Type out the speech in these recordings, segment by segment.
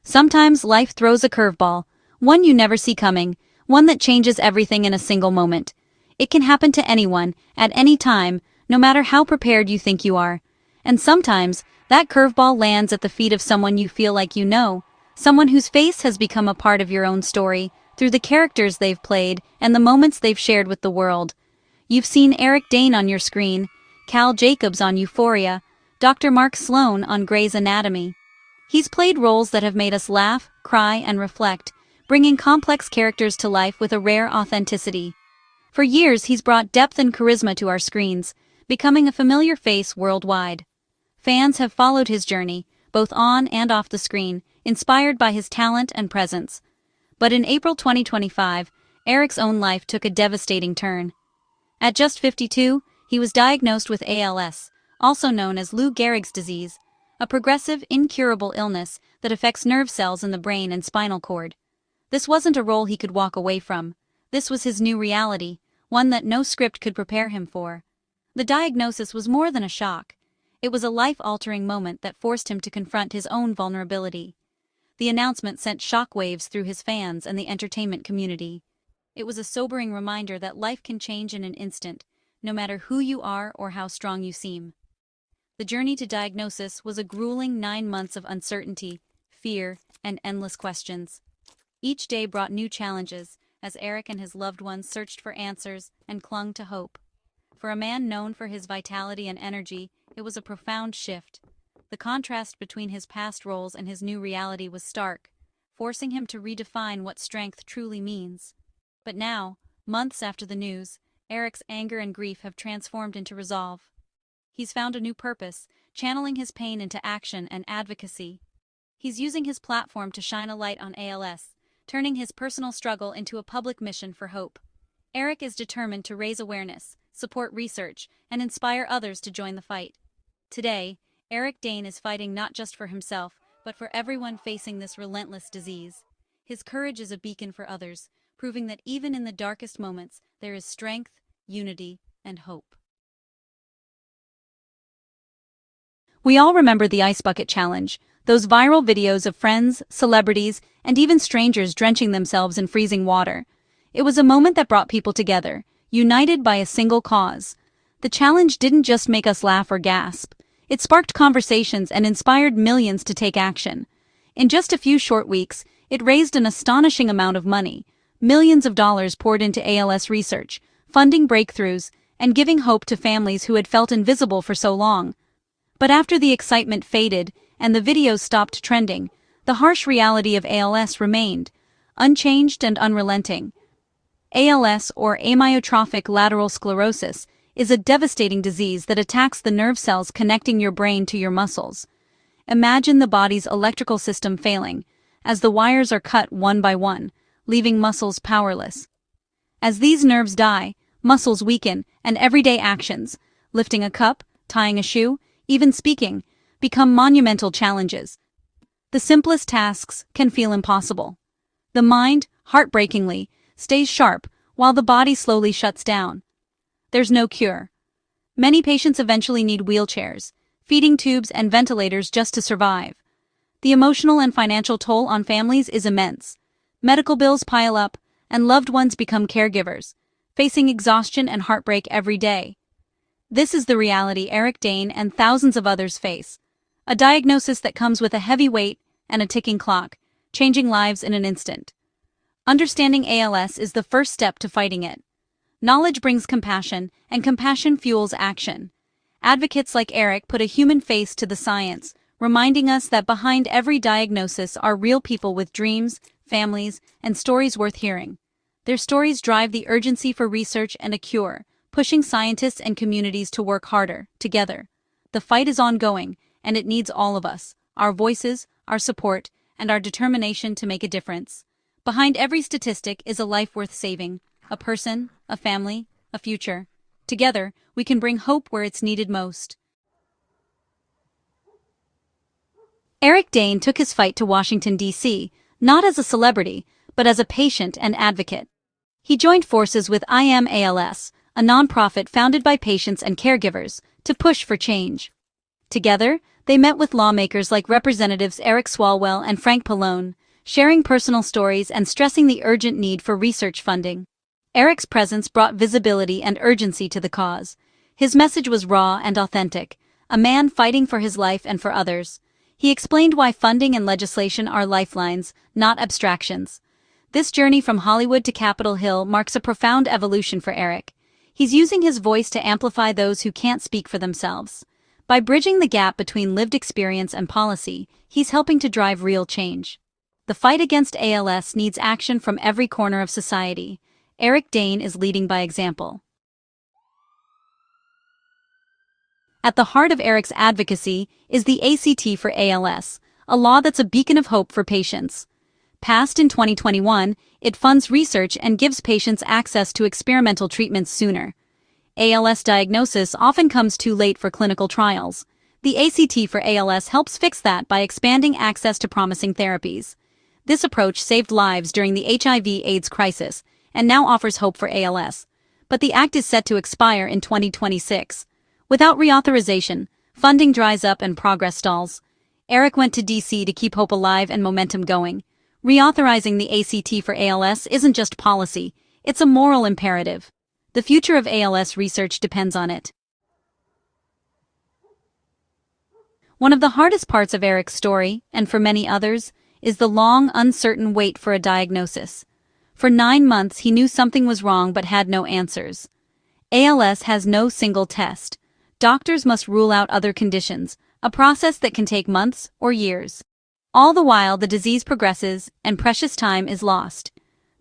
Sometimes life throws a curveball, one you never see coming, one that changes everything in a single moment. It can happen to anyone, at any time, no matter how prepared you think you are. And sometimes, that curveball lands at the feet of someone you feel like you know, someone whose face has become a part of your own story, through the characters they've played and the moments they've shared with the world. You've seen Eric Dane on your screen, Cal Jacobs on Euphoria, Dr. Mark Sloan on Grey's Anatomy. He's played roles that have made us laugh, cry, and reflect, bringing complex characters to life with a rare authenticity. For years, he's brought depth and charisma to our screens, becoming a familiar face worldwide. Fans have followed his journey, both on and off the screen, inspired by his talent and presence. But in April 2025, Eric's own life took a devastating turn. At just 52, he was diagnosed with ALS, also known as Lou Gehrig's disease, a progressive, incurable illness that affects nerve cells in the brain and spinal cord. This wasn't a role he could walk away from. This was his new reality, one that no script could prepare him for. The diagnosis was more than a shock. It was a life-altering moment that forced him to confront his own vulnerability. The announcement sent shockwaves through his fans and the entertainment community. It was a sobering reminder that life can change in an instant, no matter who you are or how strong you seem. The journey to diagnosis was a grueling 9 months of uncertainty, fear, and endless questions. Each day brought new challenges, as Eric and his loved ones searched for answers and clung to hope. For a man known for his vitality and energy, it was a profound shift. The contrast between his past roles and his new reality was stark, forcing him to redefine what strength truly means. But now, months after the news, Eric's anger and grief have transformed into resolve. He's found a new purpose, channeling his pain into action and advocacy. He's using his platform to shine a light on ALS, turning his personal struggle into a public mission for hope. Eric is determined to raise awareness, support research, and inspire others to join the fight. Today, Eric Dane is fighting not just for himself, but for everyone facing this relentless disease. His courage is a beacon for others, proving that even in the darkest moments, there is strength, unity, and hope. We all remember the Ice Bucket Challenge, those viral videos of friends, celebrities, and even strangers drenching themselves in freezing water. It was a moment that brought people together, united by a single cause. The challenge didn't just make us laugh or gasp. It sparked conversations and inspired millions to take action. In just a few short weeks, it raised an astonishing amount of money. Millions of dollars poured into ALS research, funding breakthroughs, and giving hope to families who had felt invisible for so long. But after the excitement faded and the videos stopped trending, the harsh reality of ALS remained, unchanged and unrelenting. ALS, or amyotrophic lateral sclerosis, is a devastating disease that attacks the nerve cells connecting your brain to your muscles. Imagine the body's electrical system failing, as the wires are cut one by one, leaving muscles powerless. As these nerves die, muscles weaken, and everyday actions, lifting a cup, tying a shoe, even speaking, become monumental challenges. The simplest tasks can feel impossible. The mind, heartbreakingly, stays sharp while the body slowly shuts down. There's no cure. Many patients eventually need wheelchairs, feeding tubes, and ventilators just to survive. The emotional and financial toll on families is immense. Medical bills pile up, and loved ones become caregivers, facing exhaustion and heartbreak every day. This is the reality Eric Dane and thousands of others face. A diagnosis that comes with a heavy weight and a ticking clock, changing lives in an instant. Understanding ALS is the first step to fighting it. Knowledge brings compassion, and compassion fuels action. Advocates like Eric put a human face to the science, reminding us that behind every diagnosis are real people with dreams, families, and stories worth hearing. Their stories drive the urgency for research and a cure, pushing scientists and communities to work harder, together. The fight is ongoing, and it needs all of us, our voices, our support, and our determination to make a difference. Behind every statistic is a life worth saving, a person, a family, a future. Together, we can bring hope where it's needed most. Eric Dane took his fight to Washington, D.C., not as a celebrity, but as a patient and advocate. He joined forces with I AM ALS, a nonprofit founded by patients and caregivers, to push for change. Together, They met with lawmakers like Representatives Eric Swalwell and Frank Pallone, sharing personal stories and stressing the urgent need for research funding. Eric's presence brought visibility and urgency to the cause. His message was raw and authentic, a man fighting for his life and for others. He explained why funding and legislation are lifelines, not abstractions. This journey from Hollywood to Capitol Hill marks a profound evolution for Eric. He's using his voice to amplify those who can't speak for themselves. By bridging the gap between lived experience and policy, he's helping to drive real change. The fight against ALS needs action from every corner of society. Eric Dane is leading by example. At the heart of Eric's advocacy is the ACT for ALS, a law that's a beacon of hope for patients. Passed in 2021, it funds research and gives patients access to experimental treatments sooner. ALS diagnosis often comes too late for clinical trials. The ACT for ALS helps fix that by expanding access to promising therapies. This approach saved lives during the HIV/AIDS crisis and now offers hope for ALS. But the act is set to expire in 2026. Without reauthorization, funding dries up and progress stalls. Eric went to DC to keep hope alive and momentum going. Reauthorizing the ACT for ALS isn't just policy, it's a moral imperative. The future of ALS research depends on it. One of the hardest parts of Eric's story, and for many others, is the long, uncertain wait for a diagnosis. For 9 months he knew something was wrong but had no answers. ALS has no single test. Doctors must rule out other conditions, a process that can take months or years. All the while the disease progresses and precious time is lost.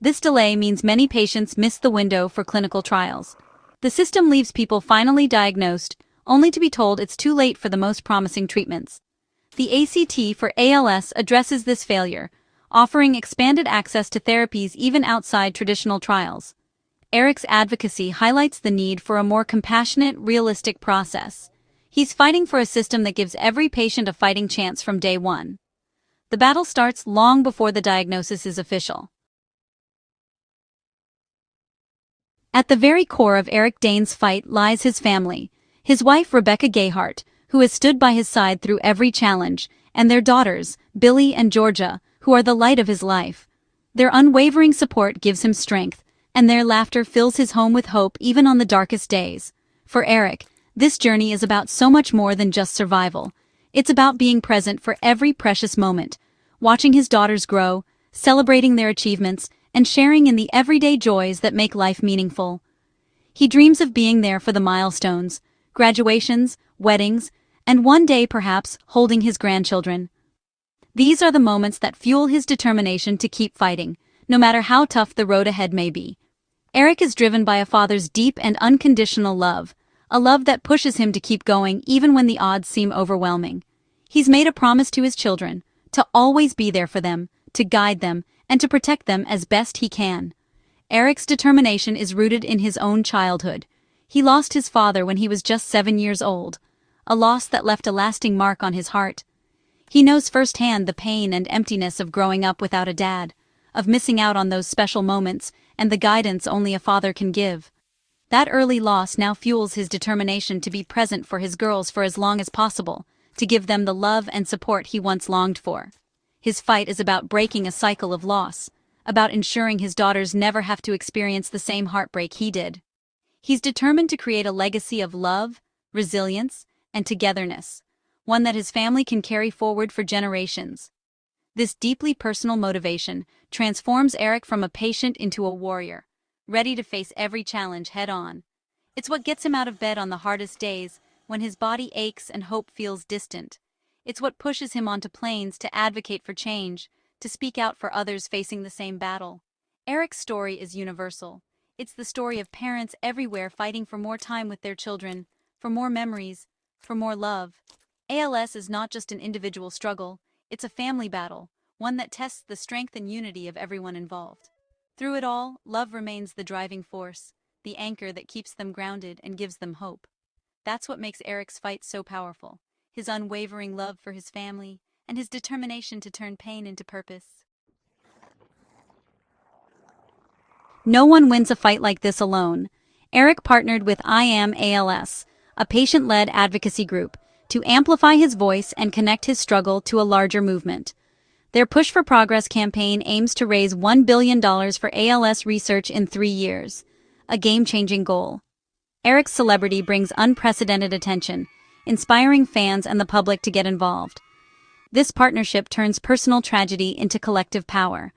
This delay means many patients miss the window for clinical trials. The system leaves people finally diagnosed, only to be told it's too late for the most promising treatments. The ACT for ALS addresses this failure, offering expanded access to therapies even outside traditional trials. Eric's advocacy highlights the need for a more compassionate, realistic process. He's fighting for a system that gives every patient a fighting chance from day one. The battle starts long before the diagnosis is official. At the very core of Eric Dane's fight lies his family, his wife Rebecca Gehrig, who has stood by his side through every challenge, and their daughters, Billy and Georgia, who are the light of his life. Their unwavering support gives him strength, and their laughter fills his home with hope even on the darkest days. For Eric, this journey is about so much more than just survival. It's about being present for every precious moment, watching his daughters grow, celebrating their achievements, and sharing in the everyday joys that make life meaningful. He dreams of being there for the milestones, graduations, weddings, and one day perhaps holding his grandchildren. These are the moments that fuel his determination to keep fighting, no matter how tough the road ahead may be. Eric is driven by a father's deep and unconditional love, a love that pushes him to keep going even when the odds seem overwhelming. He's made a promise to his children, to always be there for them, to guide them, and to protect them as best he can. Eric's determination is rooted in his own childhood. He lost his father when he was just 7 years old, a loss that left a lasting mark on his heart. He knows firsthand the pain and emptiness of growing up without a dad, of missing out on those special moments and the guidance only a father can give. That early loss now fuels his determination to be present for his girls for as long as possible, to give them the love and support he once longed for. His fight is about breaking a cycle of loss, about ensuring his daughters never have to experience the same heartbreak he did. He's determined to create a legacy of love, resilience, and togetherness, one that his family can carry forward for generations. This deeply personal motivation transforms Eric from a patient into a warrior, ready to face every challenge head-on. It's what gets him out of bed on the hardest days, when his body aches and hope feels distant. It's what pushes him onto planes to advocate for change, to speak out for others facing the same battle. Eric's story is universal. It's the story of parents everywhere fighting for more time with their children, for more memories, for more love. ALS is not just an individual struggle, it's a family battle, one that tests the strength and unity of everyone involved. Through it all, love remains the driving force, the anchor that keeps them grounded and gives them hope. That's what makes Eric's fight so powerful, his unwavering love for his family, and his determination to turn pain into purpose. No one wins a fight like this alone. Eric partnered with I AM ALS, a patient-led advocacy group, to amplify his voice and connect his struggle to a larger movement. Their Push for Progress campaign aims to raise $1 billion for ALS research in 3 years, a game-changing goal. Eric's celebrity brings unprecedented attention, inspiring fans and the public to get involved. This partnership turns personal tragedy into collective power.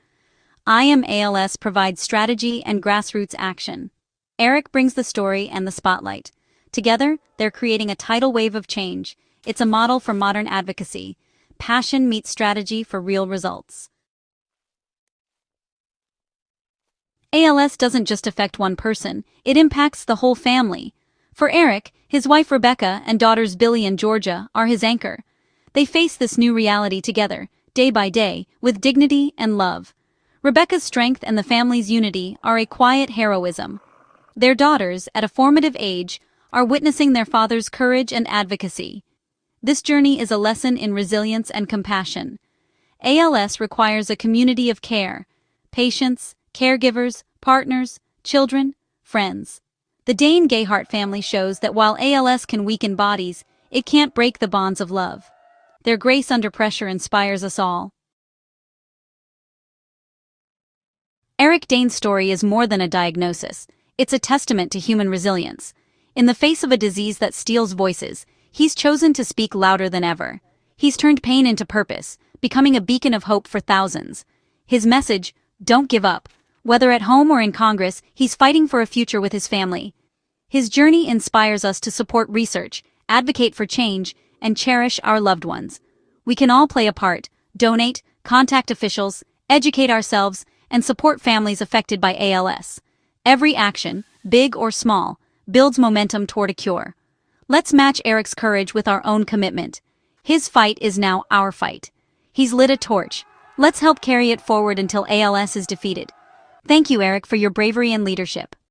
I Am ALS provides strategy and grassroots action. Eric brings the story and the spotlight. Together, they're creating a tidal wave of change. It's a model for modern advocacy. Passion meets strategy for real results. ALS doesn't just affect one person, it impacts the whole family. For Eric, his wife Rebecca and daughters Billy and Georgia are his anchor. They face this new reality together, day by day, with dignity and love. Rebecca's strength and the family's unity are a quiet heroism. Their daughters, at a formative age, are witnessing their father's courage and advocacy. This journey is a lesson in resilience and compassion. ALS requires a community of care, patients, caregivers, partners, children, friends. The Dane Gehrig family shows that while ALS can weaken bodies, it can't break the bonds of love. Their grace under pressure inspires us all. Eric Dane's story is more than a diagnosis. It's a testament to human resilience. In the face of a disease that steals voices, he's chosen to speak louder than ever. He's turned pain into purpose, becoming a beacon of hope for thousands. His message, "Don't give up." Whether at home or in Congress, he's fighting for a future with his family. His journey inspires us to support research, advocate for change, and cherish our loved ones. We can all play a part, donate, contact officials, educate ourselves, and support families affected by ALS. Every action, big or small, builds momentum toward a cure. Let's match Eric's courage with our own commitment. His fight is now our fight. He's lit a torch. Let's help carry it forward until ALS is defeated. Thank you, Eric, for your bravery and leadership.